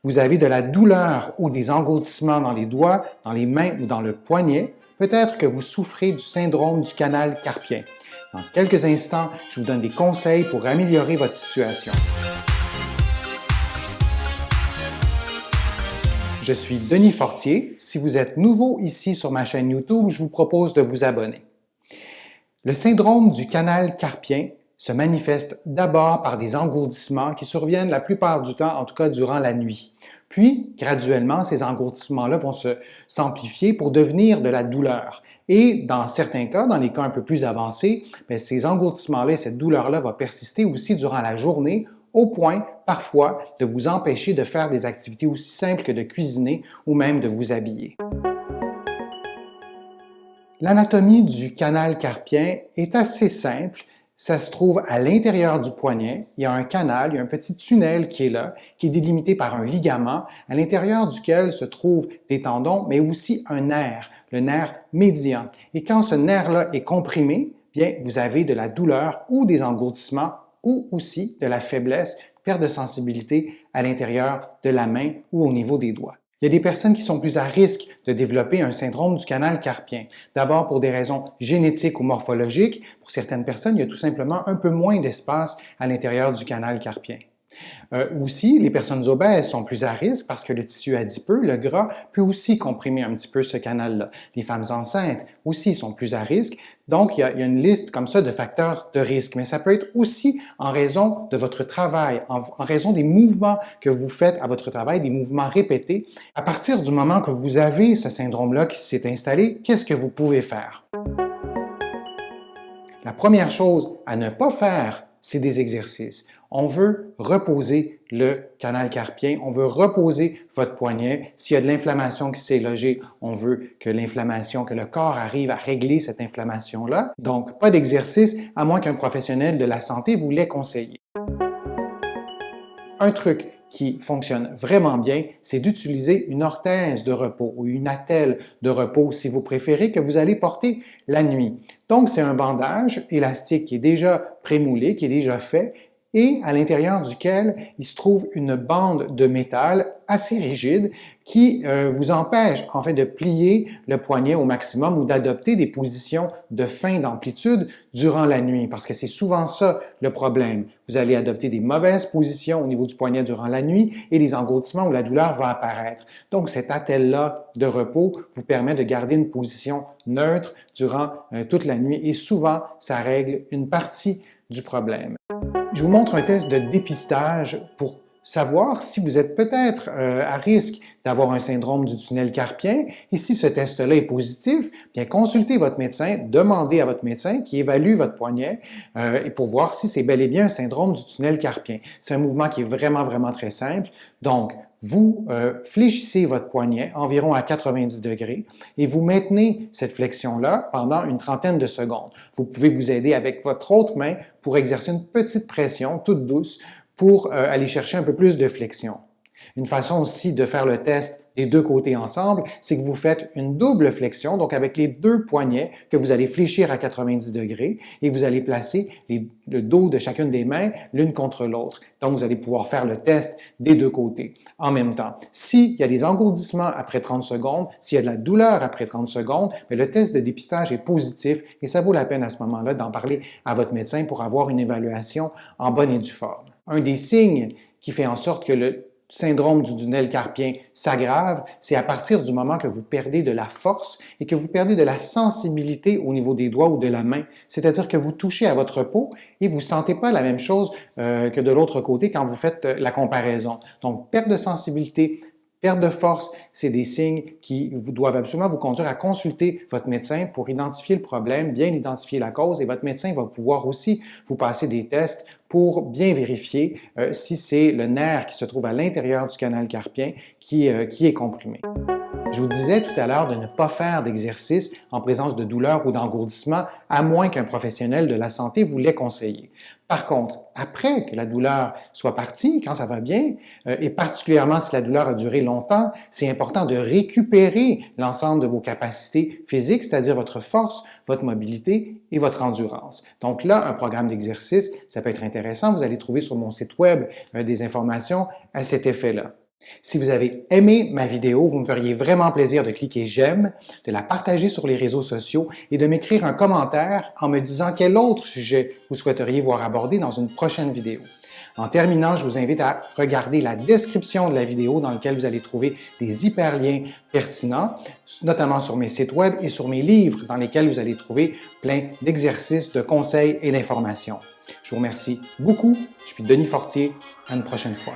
vous avez de la douleur ou des engourdissements dans les doigts, dans les mains ou dans le poignet, peut-être que vous souffrez du syndrome du canal carpien. Dans quelques instants, je vous donne des conseils pour améliorer votre situation. Je suis Denis Fortier. Si vous êtes nouveau ici sur ma chaîne YouTube, je vous propose de vous abonner. Le syndrome du canal carpien se manifeste d'abord par des engourdissements qui surviennent la plupart du temps, en tout cas durant la nuit. Puis, graduellement, ces engourdissements-là vont s'amplifier pour devenir de la douleur. Et dans certains cas, dans les cas un peu plus avancés, ces engourdissements-là et cette douleur-là va persister aussi durant la journée, au point, parfois, de vous empêcher de faire des activités aussi simples que de cuisiner ou même de vous habiller. L'anatomie du canal carpien est assez simple. Ça se trouve à l'intérieur du poignet. Il y a un canal, il y a un petit tunnel qui est là, qui est délimité par un ligament, à l'intérieur duquel se trouvent des tendons, mais aussi un nerf, le nerf médian. Et quand ce nerf-là est comprimé, bien, vous avez de la douleur ou des engourdissements ou aussi de la faiblesse, perte de sensibilité à l'intérieur de la main ou au niveau des doigts. Il y a des personnes qui sont plus à risque de développer un syndrome du canal carpien. D'abord pour des raisons génétiques ou morphologiques. Pour certaines personnes, il y a tout simplement un peu moins d'espace à l'intérieur du canal carpien. Aussi, les personnes obèses sont plus à risque parce que le tissu adipeux, le gras, peut aussi comprimer un petit peu ce canal-là. Les femmes enceintes aussi sont plus à risque. Donc, il y a une liste comme ça de facteurs de risque, mais ça peut être aussi en raison de votre travail, en raison des mouvements que vous faites à votre travail, des mouvements répétés. À partir du moment que vous avez ce syndrome-là qui s'est installé, qu'est-ce que vous pouvez faire? La première chose à ne pas faire, c'est des exercices. On veut reposer le canal carpien, on veut reposer votre poignet. S'il y a de l'inflammation qui s'est logée, on veut que le corps arrive à régler cette inflammation-là. Donc, pas d'exercice, à moins qu'un professionnel de la santé vous l'ait conseillé. Un truc qui fonctionne vraiment bien, c'est d'utiliser une orthèse de repos ou une attelle de repos, si vous préférez, que vous allez porter la nuit. Donc, c'est un bandage élastique qui est déjà prémoulé, qui est déjà fait, et à l'intérieur duquel il se trouve une bande de métal assez rigide qui vous empêche en fait de plier le poignet au maximum ou d'adopter des positions de fin d'amplitude durant la nuit, parce que c'est souvent ça le problème. Vous allez adopter des mauvaises positions au niveau du poignet durant la nuit et les engourdissements ou la douleur va apparaître. Donc cette attelle-là de repos vous permet de garder une position neutre durant toute la nuit et souvent ça règle une partie du problème. Je vous montre un test de dépistage pour savoir si vous êtes peut-être à risque d'avoir un syndrome du tunnel carpien. Et si ce test-là est positif, bien consultez votre médecin, demandez à votre médecin qui évalue votre poignet et pour voir si c'est bel et bien un syndrome du tunnel carpien. C'est un mouvement qui est vraiment très simple. Donc, vous fléchissez votre poignet environ à 90 degrés et vous maintenez cette flexion-là pendant une trentaine de secondes. Vous pouvez vous aider avec votre autre main pour exercer une petite pression toute douce pour aller chercher un peu plus de flexion. Une façon aussi de faire le test des deux côtés ensemble, c'est que vous faites une double flexion, donc avec les deux poignets que vous allez fléchir à 90 degrés et vous allez placer le dos de chacune des mains l'une contre l'autre. Donc, vous allez pouvoir faire le test des deux côtés en même temps. S'il y a des engourdissements après 30 secondes, s'il y a de la douleur après 30 secondes, le test de dépistage est positif et ça vaut la peine à ce moment-là d'en parler à votre médecin pour avoir une évaluation en bonne et due forme. Un des signes qui fait en sorte que le syndrome du tunnel carpien s'aggrave, c'est à partir du moment que vous perdez de la force et que vous perdez de la sensibilité au niveau des doigts ou de la main. C'est-à-dire que vous touchez à votre peau et vous ne sentez pas la même chose que de l'autre côté quand vous faites la comparaison. Donc, perte de sensibilité, perte de force, c'est des signes qui doivent absolument vous conduire à consulter votre médecin pour identifier le problème, bien identifier la cause et votre médecin va pouvoir aussi vous passer des tests pour bien vérifier si c'est le nerf qui se trouve à l'intérieur du canal carpien qui est comprimé. Je vous disais tout à l'heure de ne pas faire d'exercice en présence de douleur ou d'engourdissement, à moins qu'un professionnel de la santé vous l'ait conseillé. Par contre, après que la douleur soit partie, quand ça va bien, et particulièrement si la douleur a duré longtemps, c'est important de récupérer l'ensemble de vos capacités physiques, c'est-à-dire votre force, votre mobilité et votre endurance. Donc là, un programme d'exercice, ça peut être intéressant. Vous allez trouver sur mon site web des informations à cet effet-là. Si vous avez aimé ma vidéo, vous me feriez vraiment plaisir de cliquer j'aime, de la partager sur les réseaux sociaux et de m'écrire un commentaire en me disant quel autre sujet vous souhaiteriez voir abordé dans une prochaine vidéo. En terminant, je vous invite à regarder la description de la vidéo dans laquelle vous allez trouver des hyperliens pertinents, notamment sur mes sites web et sur mes livres dans lesquels vous allez trouver plein d'exercices, de conseils et d'informations. Je vous remercie beaucoup. Je suis Denis Fortier. À une prochaine fois.